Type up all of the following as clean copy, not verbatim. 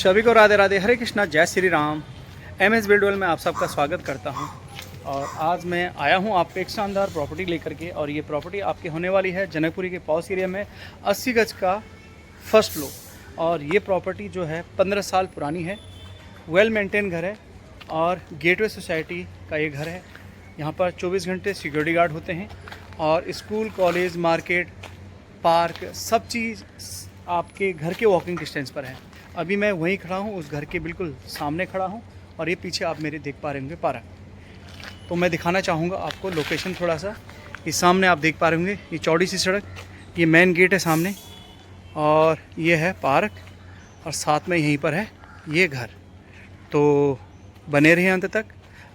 सभी को राधे राधे, हरे कृष्णा, जय श्री राम। MS बिल्डवेल में आप सबका स्वागत करता हूं। और आज मैं आया हूं आपको एक शानदार प्रॉपर्टी लेकर के। और ये प्रॉपर्टी आपकी होने वाली है जनकपुरी के पॉस एरिया में 80 गज का फर्स्ट फ्लोर। और ये प्रॉपर्टी जो है 15 साल पुरानी है, वेल मेंटेन घर है और गेटवे सोसाइटी का ये घर है। यहाँ पर 24 घंटे सिक्योरिटी गार्ड होते हैं और स्कूल, कॉलेज, मार्केट, पार्क, सब चीज़ आपके घर के वॉकिंग डिस्टेंस पर है। अभी मैं वहीं खड़ा हूँ, उस घर के बिल्कुल सामने खड़ा हूँ और ये पीछे आप मेरे देख पा रहे होंगे पार्क। तो मैं दिखाना चाहूँगा आपको लोकेशन थोड़ा सा। इस सामने आप देख पा रहे होंगे, ये चौड़ी सी सड़क, ये मेन गेट है सामने और ये है पार्क और साथ में यहीं पर है ये घर। तो बने रहिए अंत तक।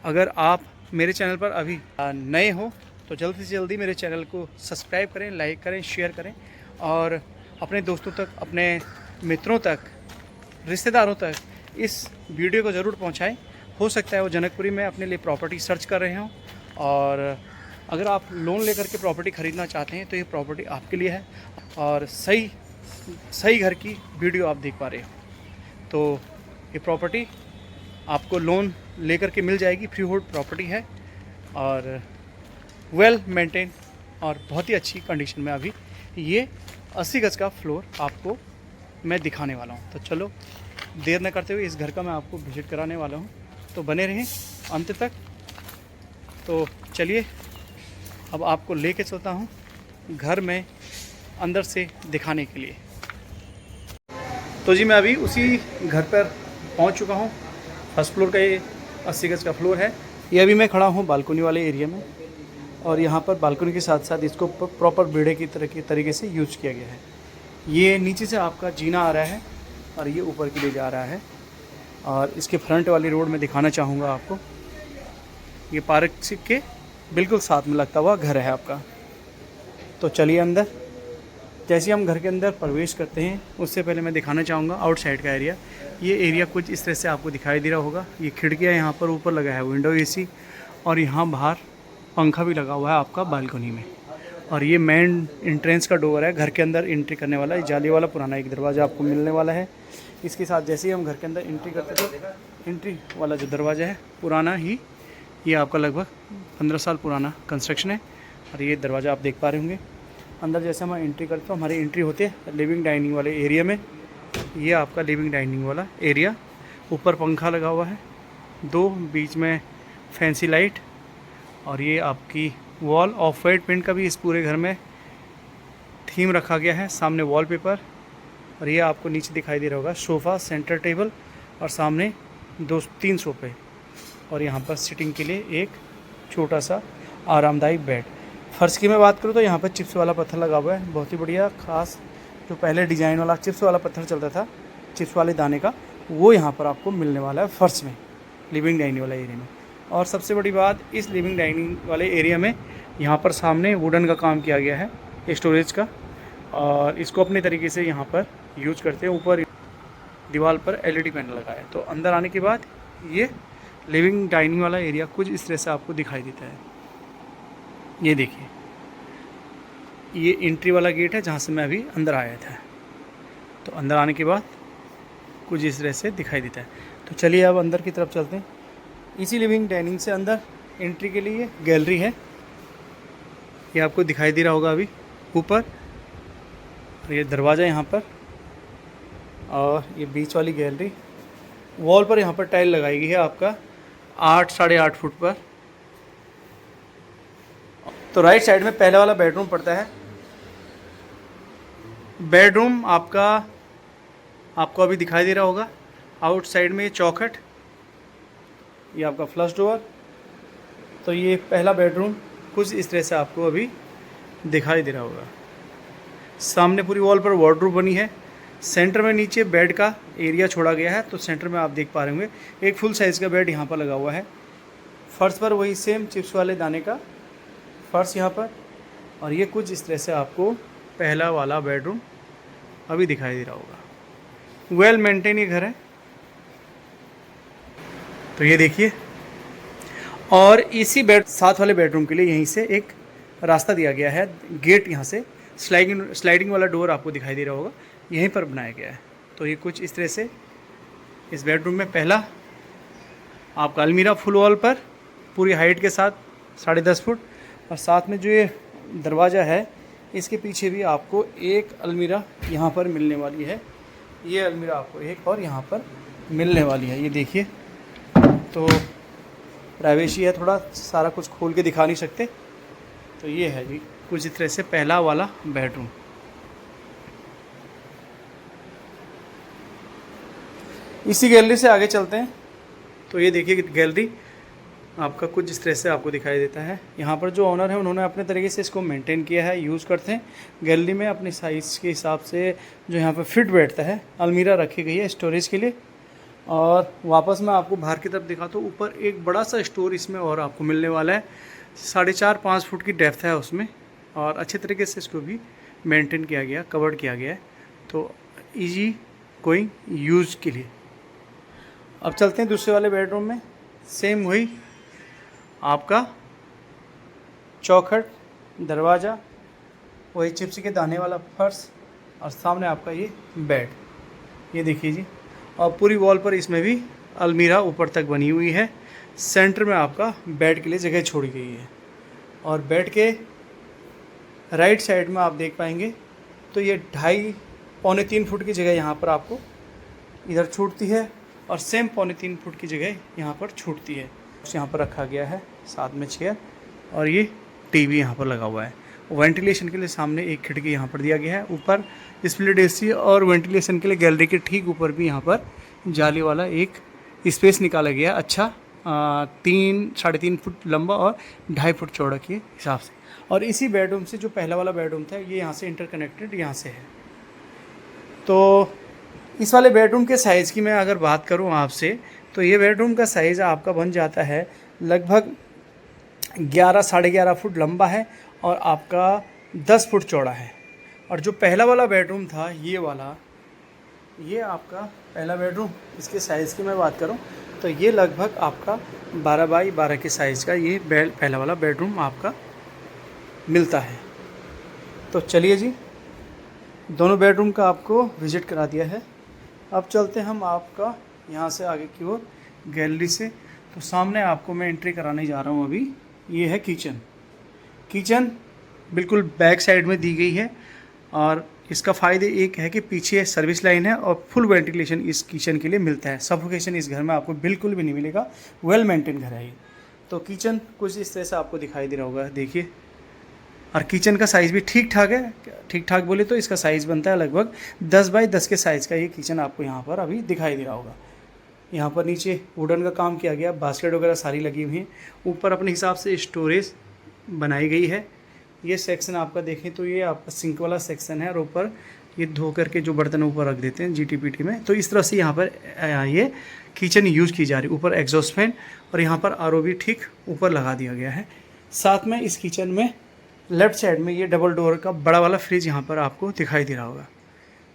अगर आप मेरे चैनल पर अभी नए हो तो जल्दी से जल्दी मेरे चैनल को सब्सक्राइब करें, लाइक करें, शेयर करें और अपने दोस्तों तक, अपने मित्रों तक, रिश्तेदारों तक इस वीडियो को ज़रूर पहुंचाएं। हो सकता है वो जनकपुरी में अपने लिए प्रॉपर्टी सर्च कर रहे हों और अगर आप लोन लेकर के प्रॉपर्टी ख़रीदना चाहते हैं तो ये प्रॉपर्टी आपके लिए है और सही घर की वीडियो आप देख पा रहे हो। तो ये प्रॉपर्टी आपको लोन लेकर के मिल जाएगी, फ्री होल्ड प्रॉपर्टी है और वेल मेंटेन और बहुत ही अच्छी कंडीशन में अभी ये 80 गज का फ्लोर आपको मैं दिखाने वाला हूँ। तो चलो देर न करते हुए इस घर का मैं आपको विजिट कराने वाला हूँ, तो बने रहें अंत तक। तो चलिए अब आपको लेके चलता हूँ घर में अंदर से दिखाने के लिए। तो जी मैं अभी उसी घर पर पहुँच चुका हूँ। फर्स्ट फ्लोर का ये 80 गज का फ्लोर है। ये अभी मैं खड़ा हूँ बालकनी वाले एरिया में और यहाँ पर बालकनी के साथ साथ इसको प्रॉपर बेड़े की तरीके से यूज किया गया है। ये नीचे से आपका जीना आ रहा है और ये ऊपर के लिए जा रहा है। और इसके फ्रंट वाली रोड में दिखाना चाहूँगा आपको। ये पार्क के बिल्कुल साथ में लगता हुआ घर है आपका। तो चलिए अंदर। जैसे हम घर के अंदर प्रवेश करते हैं उससे पहले मैं दिखाना चाहूँगा आउटसाइड का एरिया। ये एरिया कुछ इस तरह से आपको दिखाई दे रहा होगा। ये खिड़कियाँ यहाँ पर ऊपर लगा है विंडो AC और यहाँ बाहर पंखा भी लगा हुआ है आपका बालकनी में। और ये मेन एंट्रेंस का डोर है, घर के अंदर एंट्री करने वाला। जाली वाला पुराना एक दरवाज़ा आपको मिलने वाला है। इसके साथ जैसे ही हम घर के अंदर एंट्री करते तो एंट्री वाला जो दरवाज़ा है पुराना ही, ये आपका लगभग 15 साल पुराना कंस्ट्रक्शन है। और ये दरवाज़ा आप देख पा रहे होंगे। अंदर जैसे हम एंट्री करते तो हमारी एंट्री होती है लिविंग डाइनिंग वाले एरिया में। ये आपका लिविंग डाइनिंग वाला एरिया, ऊपर पंखा लगा हुआ है, 2 बीच में फैंसी लाइट और ये आपकी वॉल ऑफ वाइट पेंट का भी इस पूरे घर में थीम रखा गया है। सामने वॉलपेपर और ये आपको नीचे दिखाई दे रहा होगा सोफ़ा, सेंटर टेबल और सामने 2-3 सोफे और यहाँ पर सिटिंग के लिए एक छोटा सा आरामदायक बेड। फर्श की मैं बात करूँ तो यहाँ पर चिप्स वाला पत्थर लगा हुआ है, बहुत ही बढ़िया। ख़ास जो पहले डिज़ाइन वाला चिप्स वाला पत्थर चलता था, चिप्स वाले दाने का, वो यहाँ पर आपको मिलने वाला है फर्श में, लिविंग डाइनिंग वाला एरिया में। और सबसे बड़ी बात, इस लिविंग डाइनिंग वाले एरिया में यहाँ पर सामने वुडन का काम किया गया है स्टोरेज का और इसको अपने तरीके से यहाँ पर यूज करते हैं। ऊपर दीवार पर LED पैनल लगा है। तो अंदर आने के बाद ये लिविंग डाइनिंग वाला एरिया कुछ इस तरह से आपको दिखाई देता है। ये देखिए, ये एंट्री वाला गेट है जहाँ से मैं अभी अंदर आया था। तो अंदर आने के बाद कुछ इस तरह से दिखाई देता है। तो चलिए अब अंदर की तरफ चलते हैं। इसी लिविंग डाइनिंग से अंदर एंट्री के लिए गैलरी है, ये आपको दिखाई दे रहा होगा अभी ऊपर। ये दरवाज़ा यहाँ पर और ये बीच वाली गैलरी। वॉल पर यहाँ पर टाइल लगाई गई है आपका 8-8.5 फुट पर। तो राइट साइड में पहले वाला बेडरूम पड़ता है। बेडरूम आपको अभी दिखाई दे रहा होगा। आउटसाइड में चौखट, ये आपका फ्लश डोर। तो ये पहला बेडरूम कुछ इस तरह से आपको अभी दिखाई दे रहा होगा। सामने पूरी वॉल पर वार्डरोब बनी है। सेंटर में नीचे बेड का एरिया छोड़ा गया है। तो सेंटर में आप देख पा रहे होंगे एक फुल साइज़ का बेड यहाँ पर लगा हुआ है। फर्श पर वही सेम चिप्स वाले दाने का फर्श यहाँ पर। और ये कुछ इस तरह से आपको पहला वाला बेडरूम अभी दिखाई दे रहा होगा। वेल मेंटेन ये घर है। तो ये देखिए, और इसी साथ वाले बेडरूम के लिए यहीं से एक रास्ता दिया गया है। गेट यहाँ से स्लाइडिंग वाला डोर आपको दिखाई दे रहा होगा, यहीं पर बनाया गया है। तो ये कुछ इस तरह से इस बेडरूम में पहला आपका अलमीरा फुल वॉल पर पूरी हाइट के साथ 10.5 फुट, और साथ में जो ये दरवाज़ा है इसके पीछे भी आपको एक अलमीरा यहाँ पर मिलने वाली है। ये अलमीरा आपको एक और यहाँ पर मिलने वाली है। ये देखिए, तो प्राइवेसी है, थोड़ा सारा कुछ खोल के दिखा नहीं सकते। तो ये है जी कुछ इस तरह से पहला वाला बेडरूम। इसी गैलरी से आगे चलते हैं। तो ये देखिए गैलरी आपका कुछ इस तरह से आपको दिखाई देता है। यहाँ पर जो ओनर है उन्होंने अपने तरीके से इसको मेंटेन किया है, यूज़ करते हैं। गैलरी में अपनी साइज़ के हिसाब से जो यहाँ पर फिट बैठता है अलमीरा रखी गई है स्टोरेज के लिए। और वापस मैं आपको बाहर की तरफ दिखाता हूँ। ऊपर एक बड़ा सा स्टोर इसमें और आपको मिलने वाला है। 4.5-5 फुट की डेप्थ है उसमें, और अच्छे तरीके से इसको भी मेंटेन किया गया, कवर्ड किया गया है, तो ईजी गोइंग यूज़ के लिए। अब चलते हैं दूसरे वाले बेडरूम में। सेम वही आपका चौखट, दरवाज़ा, वही चिप्स के दाने वाला फर्श, और सामने आपका ये बेड। ये देखिए जी, और पूरी वॉल पर इसमें भी अलमीरा ऊपर तक बनी हुई है। सेंटर में आपका बेड के लिए जगह छोड़ी गई है, और बेड के राइट साइड में आप देख पाएंगे तो ये 2.5-3 फुट की जगह यहाँ पर आपको इधर छूटती है, और सेम 2.5 फुट की जगह यहाँ पर छूटती है। यहाँ पर रखा गया है साथ में चेयर, और ये टीवी यहाँ पर लगा हुआ है। वेंटिलेशन के लिए सामने एक खिड़की यहाँ पर दिया गया है। ऊपर स्प्लिट एसी, और वेंटिलेशन के लिए गैलरी के ठीक ऊपर भी यहाँ पर जाली वाला एक स्पेस निकाला गया है। अच्छा 3-3.5 फुट लंबा और 2.5 फुट चौड़ा के हिसाब से। और इसी बेडरूम से जो पहला वाला बेडरूम था ये यहाँ से इंटरकनेक्टेड यहाँ से है। तो इस वाले बेडरूम के साइज़ की मैं अगर बात करूँ आपसे, तो ये बेडरूम का साइज़ आपका बन जाता है लगभग 11-11.5 फुट लंबा है, और आपका 10 फुट चौड़ा है। और जो पहला वाला बेडरूम था ये वाला, ये आपका पहला बेडरूम, इसके साइज़ की मैं बात करूं तो ये लगभग आपका 12x12 के साइज़ का ये पहला वाला बेडरूम आपका मिलता है। तो चलिए जी, दोनों बेडरूम का आपको विज़िट करा दिया है। अब चलते हम आपका यहाँ से आगे की ओर गैलरी से। तो सामने आपको मैं एंट्री कराने जा रहा हूँ अभी। ये है किचन। किचन बिल्कुल बैक साइड में दी गई है, और इसका फ़ायदे एक है कि पीछे सर्विस लाइन है और फुल वेंटिलेशन इस किचन के लिए मिलता है। सफोकेशन इस घर में आपको बिल्कुल भी नहीं मिलेगा, वेल मेंटेन घर है ये। तो किचन कुछ इस तरह से आपको दिखाई दे रहा होगा, देखिए। और किचन का साइज़ भी ठीक ठाक है। ठीक ठाक बोले तो इसका साइज़ बनता है लगभग 10x10 के साइज़ का ये किचन आपको यहाँ पर अभी दिखाई दे रहा होगा। यहाँ पर नीचे वुडन का काम किया गया, बास्केट वगैरह सारी लगी हुई हैं। ऊपर अपने हिसाब से स्टोरेज बनाई गई है। ये सेक्शन आपका देखें तो ये आपका सिंक वाला सेक्शन है, और ऊपर ये धो करके जो बर्तन ऊपर रख देते हैं GTPT में। तो इस तरह से यहाँ पर ये किचन यूज़ की जा रही है। ऊपर एग्जॉस्ट फैन, और यहाँ पर RO भी ठीक ऊपर लगा दिया गया है। साथ में इस किचन में लेफ़्ट साइड में ये डबल डोर का बड़ा वाला फ्रिज यहाँ पर आपको दिखाई दे रहा होगा।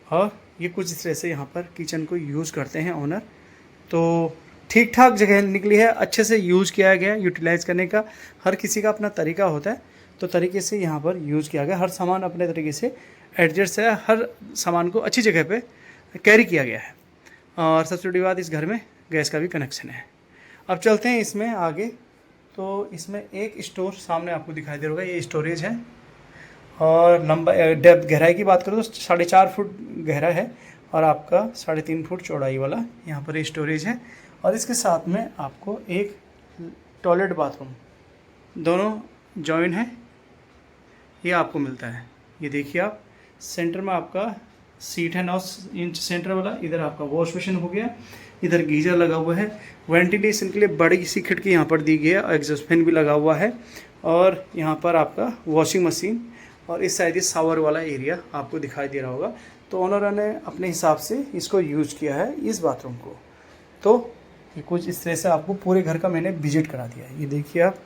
और ये कुछ इस तरह से यहाँ पर किचन को यूज़ करते हैं ओनर। तो ठीक ठाक जगह निकली है, अच्छे से यूज़ किया गया। यूटिलाइज़ करने का हर किसी का अपना तरीका होता है, तो तरीके से यहाँ पर यूज़ किया गया। हर सामान अपने तरीके से एडजस्ट है, हर सामान को अच्छी जगह पे कैरी किया गया है। और सबसे बड़ी बात, इस घर में गैस का भी कनेक्शन है। अब चलते हैं इसमें आगे। तो इसमें एक स्टोर सामने आपको दिखाई दे होगा, ये स्टोरेज है। और लंबा डेप्थ गहराई की बात करूँ तो 4.5 फुट गहरा है, और आपका 3.5 फुट चौड़ाई वाला यहाँ पर स्टोरेज है। और इसके साथ में आपको एक टॉयलेट बाथरूम दोनों जॉइन है, ये आपको मिलता है। ये देखिए आप, सेंटर में आपका सीट है 9 इंच सेंटर वाला। इधर आपका वॉश बेसिन हो गया, इधर गीजर लगा हुआ है। वेंटिलेशन के लिए बड़ी सी खिड़की यहाँ पर दी गई है, एग्जॉस्ट फैन भी लगा हुआ है। और यहाँ पर आपका वॉशिंग मशीन, और इस साइड शावर वाला एरिया आपको दिखाई दे रहा होगा। तो ओनर ने अपने हिसाब से इसको यूज़ किया है इस बाथरूम को। तो ये कुछ इस तरह से आपको पूरे घर का मैंने विजिट करा दिया है, ये देखिए आप।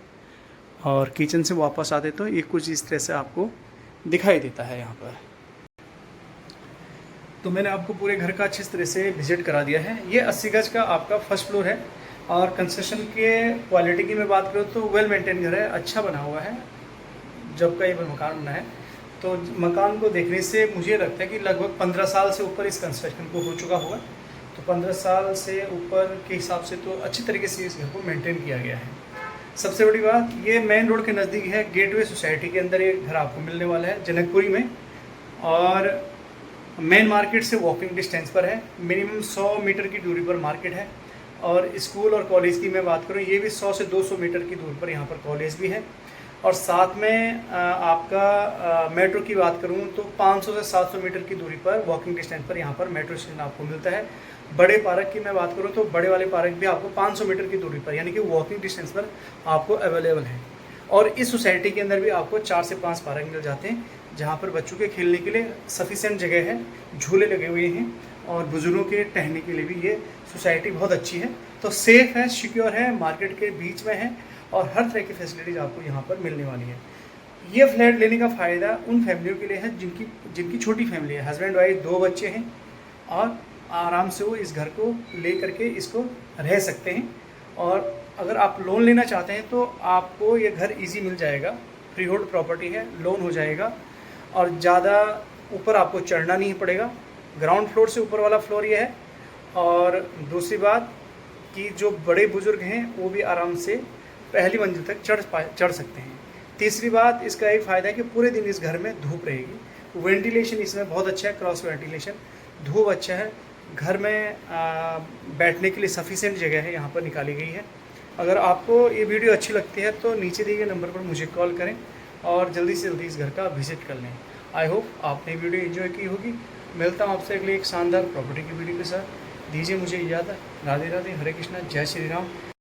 और किचन से वापस आते तो ये कुछ इस तरह से आपको दिखाई देता है यहाँ पर। तो मैंने आपको पूरे घर का अच्छी तरह से विजिट करा दिया है। ये 80 गज का आपका फर्स्ट फ्लोर है, और कंस्ट्रक्शन के क्वालिटी की मैं बात करूँ तो वेल मेंटेन घर है, अच्छा बना हुआ है। जब का ये मकान बना है, तो मकान को देखने से मुझे लगता है कि लगभग 15 साल से ऊपर इस कंस्ट्रक्शन को हो चुका होगा। तो 15 साल से ऊपर के हिसाब से तो अच्छी तरीके से इस घर को मेंटेन किया गया है। सबसे बड़ी बात, ये मेन रोड के नज़दीक है, गेटवे सोसाइटी के अंदर ये घर आपको मिलने वाला है जनकपुरी में, और मेन मार्केट से वॉकिंग डिस्टेंस पर है। मिनिमम 100 मीटर की दूरी पर मार्केट है, और स्कूल और कॉलेज की मैं बात करूँ, ये भी 100 से 200 मीटर की दूरी पर यहाँ पर कॉलेज भी है। और साथ में आपका मेट्रो की बात करूँ तो 500 से 700 मीटर की दूरी पर वॉकिंग डिस्टेंस पर यहाँ पर मेट्रो स्टेशन आपको मिलता है। बड़े पार्क की मैं बात करूँ तो बड़े वाले पार्क भी आपको 500 मीटर की दूरी पर, यानी कि वॉकिंग डिस्टेंस पर आपको अवेलेबल है। और इस सोसाइटी के अंदर भी आपको 4 से 5 पार्क मिल जाते हैं, जहाँ पर बच्चों के खेलने के लिए सफिशेंट जगह है, झूले लगे हुए हैं, और बुजुर्गों के टहलने के लिए भी ये सोसाइटी बहुत अच्छी है। तो सेफ़ है, सिक्योर है, मार्केट के बीच में है, और हर तरह की फैसिलिटीज़ आपको यहाँ पर मिलने वाली है। ये फ्लैट लेने का फ़ायदा उन फैमिलियों के लिए है जिनकी छोटी फैमिली है, हस्बैंड वाइफ 2 बच्चे हैं, और आराम से वो इस घर को ले करके इसको रह सकते हैं। और अगर आप लोन लेना चाहते हैं तो आपको ये घर इजी मिल जाएगा, फ्री होल्ड प्रॉपर्टी है, लोन हो जाएगा, और ज़्यादा ऊपर आपको चढ़ना नहीं पड़ेगा। ग्राउंड फ्लोर से ऊपर वाला फ्लोर ये है। और दूसरी बात कि जो बड़े बुजुर्ग हैं वो भी आराम से पहली मंजिल तक चढ़ सकते हैं। तीसरी बात, इसका एक फ़ायदा है कि पूरे दिन इस घर में धूप रहेगी। वेंटिलेशन इसमें बहुत अच्छा है, क्रॉस वेंटिलेशन, धूप अच्छा है। घर में बैठने के लिए सफिशिएंट जगह है, यहाँ पर निकाली गई है। अगर आपको ये वीडियो अच्छी लगती है तो नीचे दिए गए नंबर पर मुझे कॉल करें और जल्दी से जल्दी इस घर का विजिट कर लें। आई होप आपने वीडियो एंजॉय की होगी। मिलता हूँ आपसे अगले एक शानदार प्रॉपर्टी की वीडियो के साथ। दीजिए मुझे इजाज़त। राधे राधे, हरे कृष्णा, जय श्री राम।